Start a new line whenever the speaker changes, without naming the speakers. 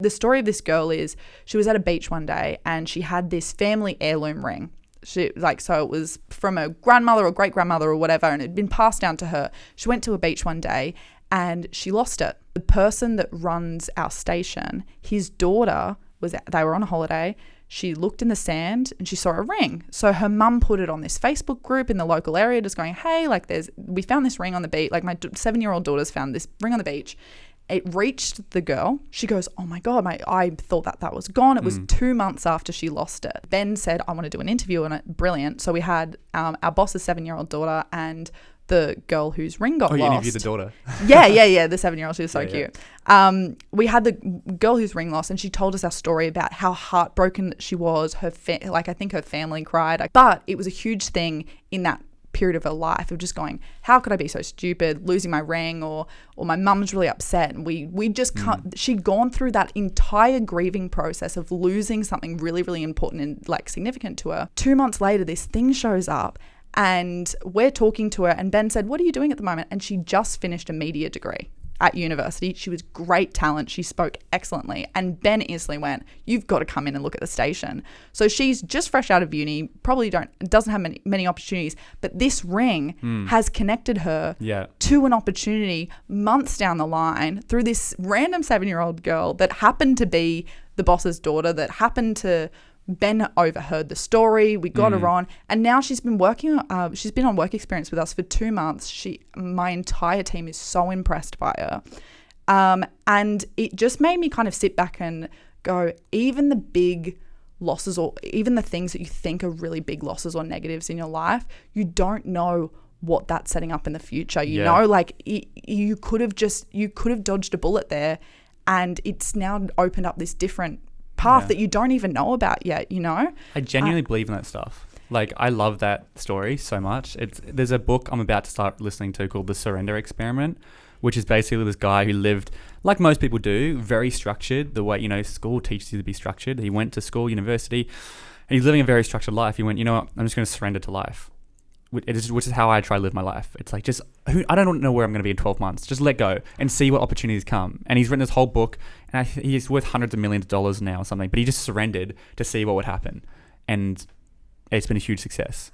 The story of this girl is she was at a beach one day and she had this family heirloom ring. So it was from a grandmother or great grandmother or whatever, and it had been passed down to her. She went to a beach one day and she lost it. The person that runs our station, his daughter they were on a holiday. She looked in the sand and she saw a ring. So her mum put it on this Facebook group in the local area, just going, hey, we found this ring on the beach. Like my 7-year-old daughter's found this ring on the beach. It reached the girl. She goes, oh my God, I thought that was gone. It was 2 months after she lost it. Ben said, I want to do an interview on it. Brilliant. So we had our boss's 7-year-old daughter and the girl whose ring got lost.
Oh, you interviewed the daughter.
Yeah. The 7-year-old. She was so cute. Yeah. We had the girl whose ring lost, and she told us our story about how heartbroken she was. I think her family cried. But it was a huge thing in that period of her life of just going, how could I be so stupid, losing my ring, or my mum's really upset, and we just can't. She'd gone through that entire grieving process of losing something really, really important and like significant to her. 2 months later, this thing shows up and we're talking to her, and Ben said, what are you doing at the moment? And she just finished a media degree at university. She was great talent. She spoke excellently. And Ben instantly went, you've got to come in and look at the station. So she's just fresh out of uni, probably doesn't have many opportunities, but this ring has connected her to an opportunity months down the line through this random 7-year-old girl that happened to be the boss's daughter, that happened to Ben overheard the story. We got her on, and now she's been working. She's been on work experience with us for 2 months. My entire team is so impressed by her, and it just made me kind of sit back and go, even the big losses, or even the things that you think are really big losses or negatives in your life, you don't know what that's setting up in the future. You know, like you could have dodged a bullet there, and it's now opened up this different path that you don't even know about yet, you know?
I genuinely believe in that stuff. Like, I love that story so much. There's a book I'm about to start listening to called The Surrender Experiment, which is basically this guy who lived, like most people do, very structured, the way, you know, school teaches you to be structured. He went to school, university, and he's living a very structured life. He went, you know what, I'm just going to surrender to life, which is how I try to live my life. It's like, I don't know where I'm going to be in 12 months. Just let go and see what opportunities come. And he's written this whole book, and he's worth hundreds of millions of dollars now or something, but he just surrendered to see what would happen. And it's been a huge success.